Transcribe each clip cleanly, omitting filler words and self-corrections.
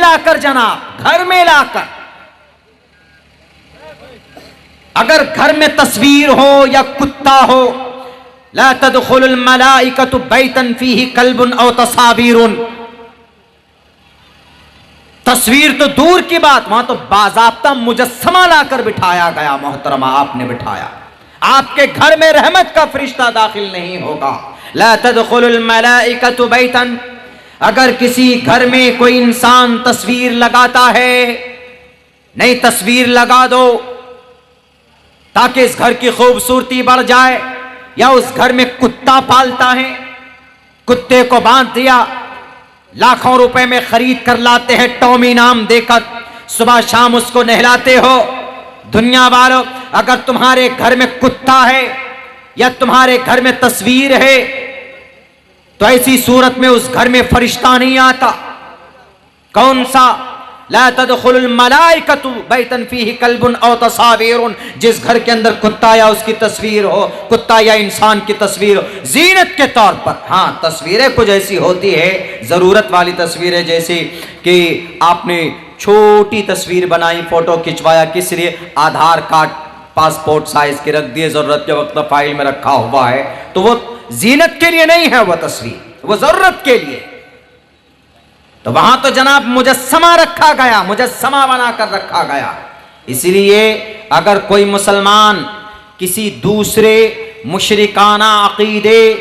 लाकर जनाब, घर में लाकर, अगर घर में तस्वीर हो या कुत्ता हो, ला तदखुलुल मलाइकतु बैतन फीही कल्बुन औ तसावीरुन, तस्वीर तो दूर की बात, वहां तो बाज़ाब्ता मुजस्समा लाकर बिठाया गया। मोहतरमा आपने बिठाया, आपके घर में रहमत का फरिश्ता दाखिल नहीं होगा। ला तदखुलुल मलाइकतु बैतन, अगर किसी घर में कोई इंसान तस्वीर लगाता है, नई तस्वीर लगा दो ताकि इस घर की खूबसूरती बढ़ जाए, या उस घर में कुत्ता पालता है, कुत्ते को बांध दिया, लाखों रुपए में खरीद कर लाते हैं टॉमी नाम देकर, सुबह शाम उसको नहलाते हो। दुनिया वालों, अगर तुम्हारे घर में कुत्ता है या तुम्हारे घर में तस्वीर है, तो ऐसी सूरत में उस घर में फरिश्ता नहीं आता। कौन सा? ला तदखुलुल मलाइकतु बैतन फीही कल्बुन औ तसावीरुन, जिस घर के अंदर कुत्ता या उसकी तस्वीर हो, कुत्ता या इंसान की तस्वीर हो, जीनत के तौर पर। हाँ, तस्वीरें कुछ ऐसी होती है, जरूरत वाली तस्वीरें, जैसे कि आपने छोटी तस्वीर बनाई, फोटो खिंचवाया, किस लिए? आधार कार्ड पासपोर्ट साइज के रख दिए, जरूरत के वक्त फाइल में रखा हुआ है, तो वो जीनत के लिए नहीं है, वह तस्वीर वो जरूरत के लिए। तो वहां तो जनाब मुजस्समा रखा गया, मुजस्समा बनाकर रखा गया। इसलिए अगर कोई मुसलमान किसी दूसरे मुशरिकाना अकीदे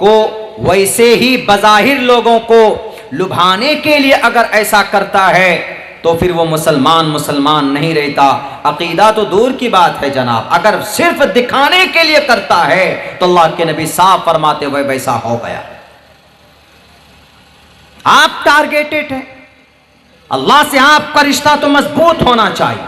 को वैसे ही बज़ाहिर लोगों को लुभाने के लिए अगर ऐसा करता है, तो फिर वो मुसलमान नहीं रहता। अकीदा तो दूर की बात है जनाब, अगर सिर्फ दिखाने के लिए करता है तो अल्लाह के नबी साफ फरमाते हुए वैसा हो गया। आप टारगेटेड है, अल्लाह से आपका रिश्ता तो मजबूत होना चाहिए।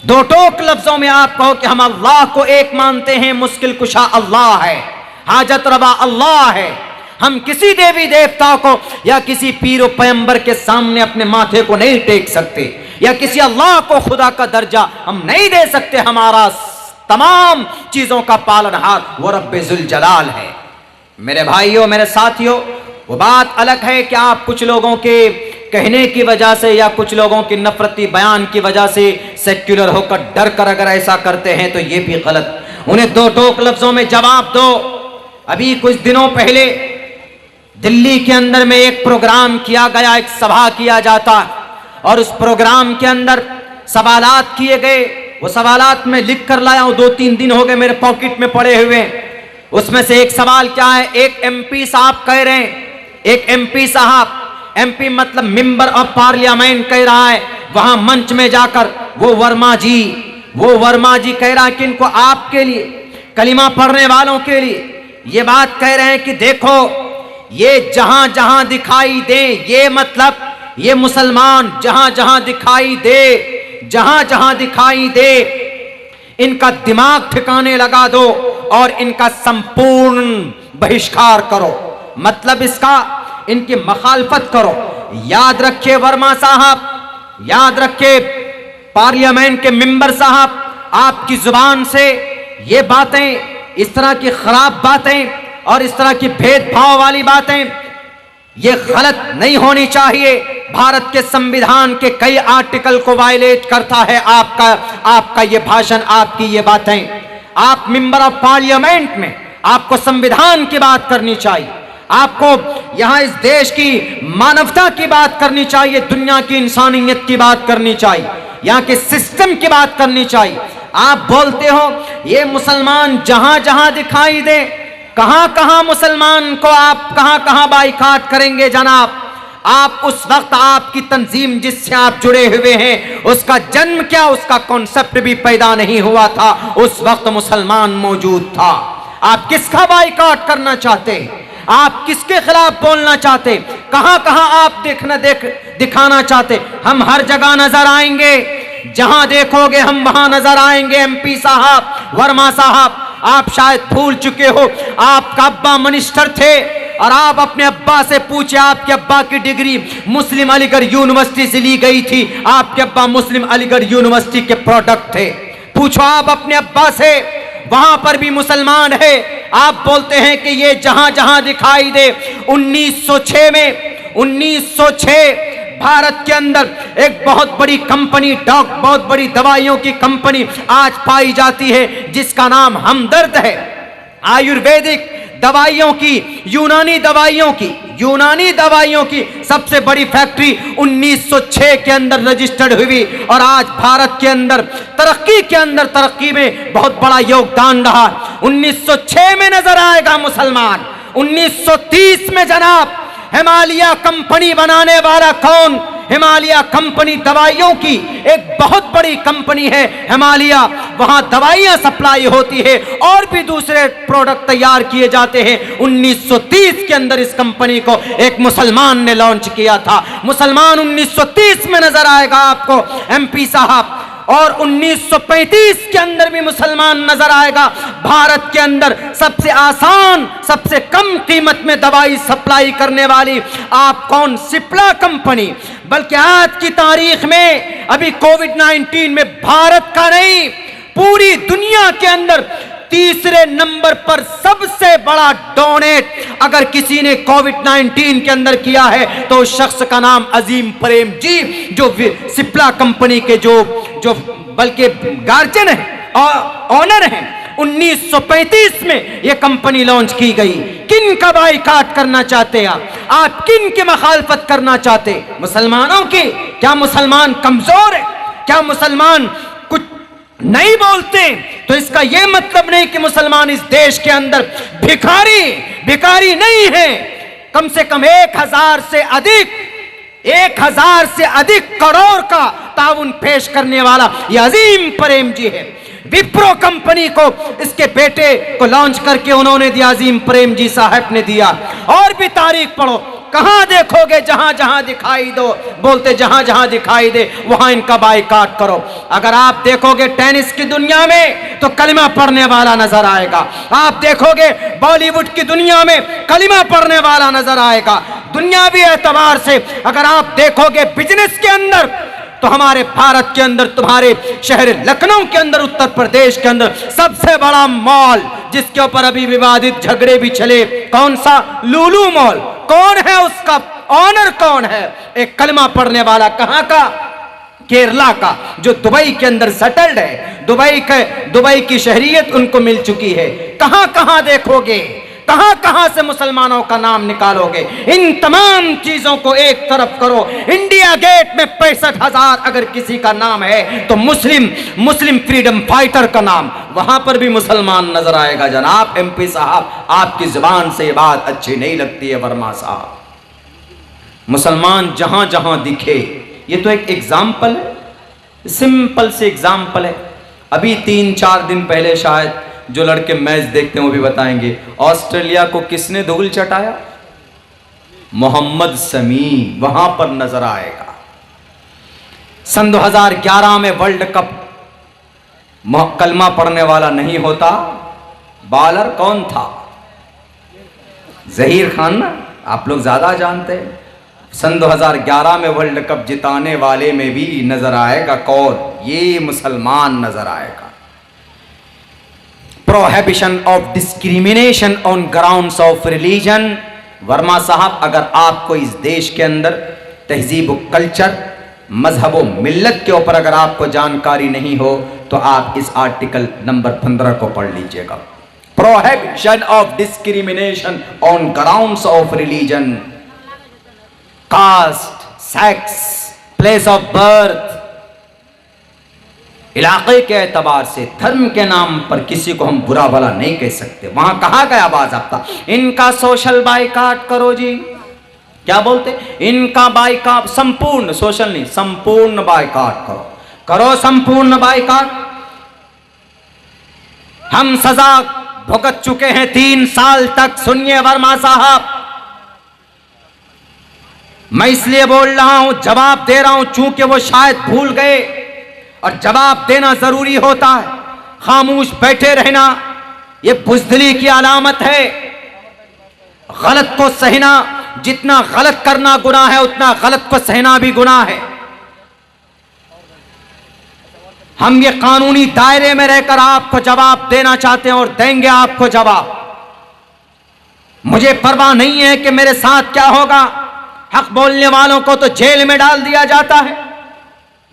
दो टोक लफ्जों में आप कहो कि हम अल्लाह को एक मानते हैं, मुश्किल कुशा अल्लाह है, हाजत रवा अल्लाह है। हम किसी देवी देवता को या किसी पीर पैगंबर के सामने अपने माथे को नहीं टेक सकते, या किसी अल्लाह को खुदा का दर्जा हम नहीं दे सकते। हमारा तमाम चीजों का पालनहार वो रब्बे जुल जलाल है। मेरे भाइयों, मेरे साथियों, वो बात अलग है कि आप कुछ लोगों के कहने की वजह से या कुछ लोगों की नफरती बयान की वजह से सेक्युलर होकर डर कर अगर ऐसा करते हैं तो ये भी गलत। उन्हें दो टोक लफ्जों में जवाब दो। अभी कुछ दिनों पहले दिल्ली के अंदर में एक प्रोग्राम किया गया, एक सभा किया जाता, और उस प्रोग्राम के अंदर सवालात किए गए। वो सवालात में लिख कर लाया हूं, 2-3 दिन हो गए मेरे पॉकेट में पड़े हुए। उसमें से एक सवाल क्या है, एक एमपी साहब कह रहे हैं, एक एमपी साहब, एमपी मतलब मेंबर ऑफ पार्लियामेंट कह रहा है वहां मंच में जाकर, वो वर्मा जी कह रहा है कि इनको आपके लिए, कलिमा पढ़ने वालों के लिए ये बात कह रहे हैं कि देखो, ये जहां जहां दिखाई दे, ये मतलब ये मुसलमान जहां जहां दिखाई दे इनका दिमाग ठिकाने लगा दो और इनका संपूर्ण बहिष्कार करो। मतलब इसका इनकी मखालफत करो। याद रखिए वर्मा साहब, याद रखिए पार्लियामेंट के मेंबर साहब, आपकी जुबान से ये बातें, इस तरह की खराब बातें और इस तरह की भेदभाव वाली बातें ये गलत नहीं होनी चाहिए। भारत के संविधान के कई आर्टिकल को वायलेट करता है आपका ये भाषण, आपकी ये बातें। आप मेंबर ऑफ पार्लियामेंट में आपको संविधान की बात करनी चाहिए, आपको यहां इस देश की मानवता की बात करनी चाहिए, दुनिया की इंसानियत की बात करनी चाहिए, यहाँ के सिस्टम की बात करनी चाहिए। आप बोलते हो ये मुसलमान जहां जहां दिखाई दे, कहां कहां मुसलमान को आप कहां कहां बाइकाट करेंगे जनाब। आप उस वक्त आपकी तंजीम जिससे आप जुड़े हुए हैं उसका जन्म क्या, उसका कॉन्सेप्ट भी पैदा नहीं हुआ था, उस वक्त मुसलमान मौजूद था। आप किसका बाइकाट करना चाहते हैं, आप किसके खिलाफ बोलना चाहते, कहां कहां आप दिखाना चाहते। हम हर जगह नजर आएंगे, जहां देखोगे हम वहां नजर आएंगे। एमपी साहब, वर्मा साहब, आप शायद भूल चुके हो आपका अब्बा मिनिस्टर थे और आप अपने अब्बा से पूछे, आपके अब्बा की डिग्री मुस्लिम अलीगढ़ यूनिवर्सिटी से ली गई थी, आपके अब्बा मुस्लिम अलीगढ़ यूनिवर्सिटी के प्रोडक्ट थे। पूछो आप अपने अब्बा से, वहां पर भी मुसलमान है। आप बोलते हैं कि ये जहां जहां दिखाई दे। 1906 में 1906 भारत के अंदर एक बहुत बड़ी कंपनी, बहुत बड़ी दवाइयों की कंपनी आज पाई जाती है जिसका नाम हमदर्द है। आयुर्वेदिक दवाइयों की, यूनानी दवाइयों की सबसे बड़ी फैक्ट्री 1906 के अंदर रजिस्टर्ड हुई और आज भारत के अंदर तरक्की में बहुत बड़ा योगदान रहा। 1906 में नजर आएगा मुसलमान। 1930 में जनाब हिमालय कंपनी बनाने वाला कौन? हिमालय कंपनी दवाइयों की एक बहुत बड़ी कंपनी है हिमालय। वहां दवाइयां सप्लाई होती है और भी दूसरे प्रोडक्ट तैयार किए जाते हैं। 1930 के अंदर इस कंपनी को एक मुसलमान ने लॉन्च किया था। मुसलमान 1930 में नजर आएगा आपको एमपी साहब। और 1935 के अंदर भी मुसलमान नजर आएगा। भारत के अंदर सबसे आसान, सबसे कम कीमत में दवाई सप्लाई करने वाली आप कौन? सिप्ला कंपनी। बल्कि आज की तारीख में अभी कोविड-19 में भारत का नहीं, पूरी दुनिया के अंदर तीसरे नंबर पर सबसे बड़ा डोनेट अगर किसी ने कोविड-19 के अंदर किया है तो उस शख्स का नाम अजीम प्रेम जी, जो सिप्ला कंपनी के जो बल्कि गार्जियन है और ऑनर हैं। 1935 में यह कंपनी लॉन्च की गई। किन का बाइकाट करना चाहते आप किन की मुखालफत करना चाहते? मुसलमानों की। क्या मुसलमान कमजोर है? क्या मुसलमान कुछ नहीं बोलते? तो इसका यह मतलब नहीं कि मुसलमान इस देश के अंदर भिखारी नहीं है। कम से कम 1000 से अधिक करोड़ का ताउन पेश करने वाला यह अजीम प्रेम जी है। विप्रो कंपनी को इसके बेटे को लॉन्च करके उन्होंने दिया, अजीम प्रेम जी साहब ने दिया। और भी तारीख पढ़ो, कहां देखोगे जहां जहां दिखाई दो बोलते जहां जहां दिखाई दे वहां इनका बाइकाट करो। अगर आप देखोगे टेनिस की दुनिया में तो कलिमा पढ़ने वाला नजर आएगा। आप देखोगे बॉलीवुड की दुनिया में कलिमा पढ़ने वाला नजर आएगा। दुनियावी एतबार से अगर आप देखोगे बिजनेस के अंदर तो हमारे भारत के अंदर, तुम्हारे शहर लखनऊ के अंदर, उत्तर प्रदेश के अंदर सबसे बड़ा मॉल जिसके ऊपर अभी विवादित झगड़े भी चले, कौन सा? लुलु मॉल। कौन है उसका ऑनर? कौन है? एक कलमा पढ़ने वाला। कहां का? केरला का, जो दुबई के अंदर सेटल्ड है। दुबई की शहरियत उनको मिल चुकी है। कहां देखोगे, कहां से मुसलमानों का नाम निकालोगे? इन तमाम चीजों को एक तरफ करो। इंडिया गेट में 65,000 अगर किसी का नाम है तो मुस्लिम फ्रीडम फाइटर का नाम, वहां पर भी मुसलमान नजर आएगा। जनाब एमपी साहब, आपकी जुबान से ये बात अच्छी नहीं लगती है वर्मा साहब। मुसलमान जहां जहां दिखे, ये तो एक एग्जाम्पल है, सिंपल से एग्जाम्पल है। अभी 3-4 दिन पहले शायद जो लड़के मैच देखते हैं वो भी बताएंगे, ऑस्ट्रेलिया को किसने धूल चटाया? मोहम्मद शमी। वहां पर नजर आएगा। सन 2011 में वर्ल्ड कप कलमा पढ़ने वाला नहीं होता। बॉलर कौन था? जहीर खान ना, आप लोग ज्यादा जानते हैं। सन 2011 में वर्ल्ड कप जिताने वाले में भी नजर आएगा कौन? ये मुसलमान नजर आएगा। Prohibition of discrimination on grounds of religion. Verma साहब, अगर आपको इस देश के अंदर तहजीब व कल्चर, मजहब व मिल्लत के ऊपर अगर आपको जानकारी नहीं हो तो आप इस आर्टिकल नंबर 15 को पढ़ लीजिएगा। Prohibition of discrimination on grounds of religion, caste, sex, place of birth, इलाके के एतबार से, धर्म के नाम पर किसी को हम बुरा भला नहीं कह सकते। वहां कहा गया बाज़ाब्ता, इनका सोशल बाइकाट करो जी। क्या बोलते? इनका बाइकाट, संपूर्ण सोशल नहीं, संपूर्ण बाइकाट करो संपूर्ण बाइकाट। हम सजा भुगत चुके हैं 3 साल तक। सुनिए वर्मा साहब, मैं इसलिए बोल रहा हूं, जवाब दे रहा हूं, चूंकि वो शायद भूल गए और जवाब देना जरूरी होता है। खामोश बैठे रहना ये बुज़दिली की अलामत है। गलत को सहना, जितना गलत करना गुनाह है उतना गलत को सहना भी गुनाह है। हम ये कानूनी दायरे में रहकर आपको जवाब देना चाहते हैं और देंगे आपको जवाब। मुझे परवाह नहीं है कि मेरे साथ क्या होगा। हक बोलने वालों को तो जेल में डाल दिया जाता है।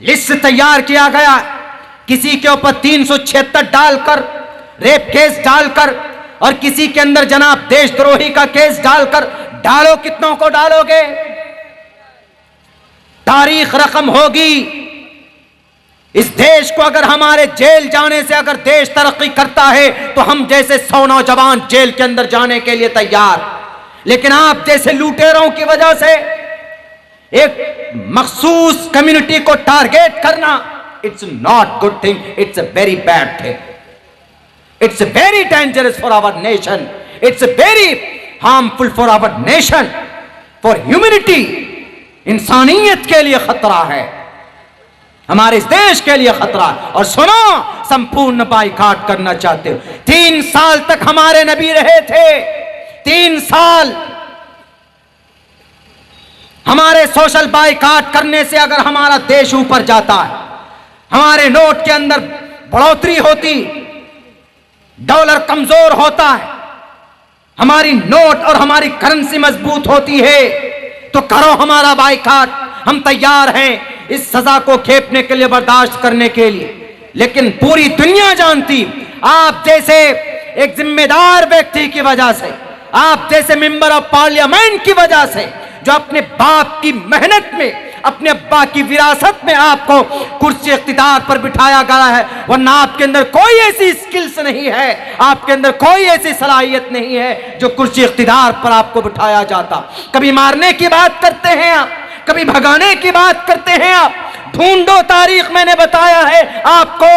लिस्ट तैयार किया गया, किसी के ऊपर 376 डालकर, रेप केस डालकर, और किसी के अंदर जनाब देशद्रोही का केस डालकर, डालो कितनों को डालोगे? तारीख रकम होगी। इस देश को अगर हमारे जेल जाने से अगर देश तरक्की करता है तो हम जैसे 100 नौजवान जेल के अंदर जाने के लिए तैयार। लेकिन आप जैसे लुटेरों की वजह से एक मखसूस कम्युनिटी को टारगेट करना, it's not good thing, it's a very bad thing, it's very dangerous for our nation, it's very harmful for our nation, for humanity. इंसानियत के लिए खतरा है, हमारे इस देश के लिए खतरा है। और सुनो, संपूर्ण बाइकाट करना चाहते हो। 3 साल तक हमारे नबी रहे थे, 3 साल। हमारे सोशल बाइकाट करने से अगर हमारा देश ऊपर जाता है, हमारे नोट के अंदर बढ़ोतरी होती, डॉलर कमजोर होता है, हमारी नोट और हमारी करेंसी मजबूत होती है, तो करो हमारा बाइकाट, हम तैयार हैं इस सजा को खेपने के लिए, बर्दाश्त करने के लिए। लेकिन पूरी दुनिया जानती, आप जैसे एक जिम्मेदार व्यक्ति की वजह से, आप जैसे मेंबर ऑफ पार्लियामेंट की वजह से, जो अपने बाप की मेहनत में, अपने अब्बा की विरासत में आपको कुर्सी इख्तिदार पर बिठाया गया है, वरना आपके अंदर कोई ऐसी स्किल्स नहीं है, आपके अंदर कोई ऐसी सलाहियत नहीं है जो कुर्सी इख्तिदार पर आपको बिठाया जाता। कभी मारने की बात करते हैं आप, कभी भगाने की बात करते हैं आप। ढूंढो तारीख, मैंने बताया है आपको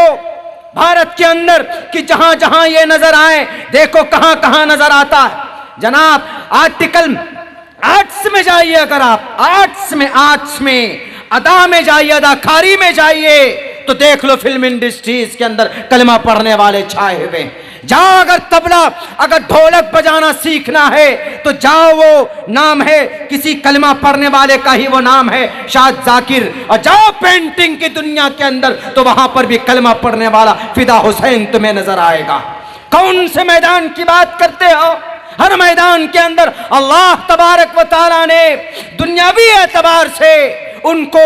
भारत के अंदर कि जहां जहां ये नजर आए, देखो कहां कहां नजर आता है। जनाब आर्टिकल आर्ट्स में जाइए, अगर आप आर्ट्स में अदा में जाइए, अदाकारी में जाइए, तो देख लो फिल्म इंडस्ट्रीज के अंदर कलमा पढ़ने वाले छाए हुए। जाओ, अगर तबला, अगर ढोलक बजाना सीखना है तो जाओ, वो नाम है किसी कलमा पढ़ने वाले का ही वो नाम है, शाद जाकिर। और जाओ पेंटिंग की दुनिया के अंदर, तो वहां पर भी कलमा पढ़ने वाला फिदा हुसैन तुम्हें नजर आएगा। कौन से मैदान की बात करते हो? हर मैदान के अंदर अल्लाह तबारक व तआला ने दुनियावी एतबार से उनको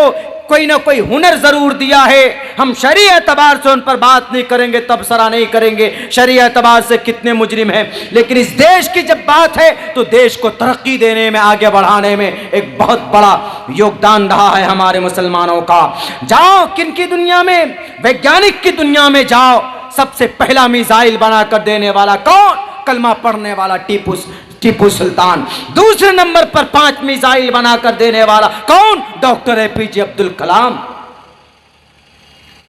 कोई ना कोई हुनर जरूर दिया है। हम शरई एतबार से उन पर बात नहीं करेंगे, तबसरा नहीं करेंगे शरई एतबार से कितने मुजरिम हैं, लेकिन इस देश की जब बात है तो देश को तरक्की देने में, आगे बढ़ाने में एक बहुत बड़ा योगदान रहा है हमारे मुसलमानों का। जाओ किनकी दुनिया में, वैज्ञानिक की दुनिया में जाओ, सबसे पहला मिसाइल बनाकर देने वाला कौन? कलमा पढ़ने वाला टीपू सुल्तान। दूसरे नंबर पर 5 मिसाइल बनाकर देने वाला कौन? Doctor APJ Abdul Kalam.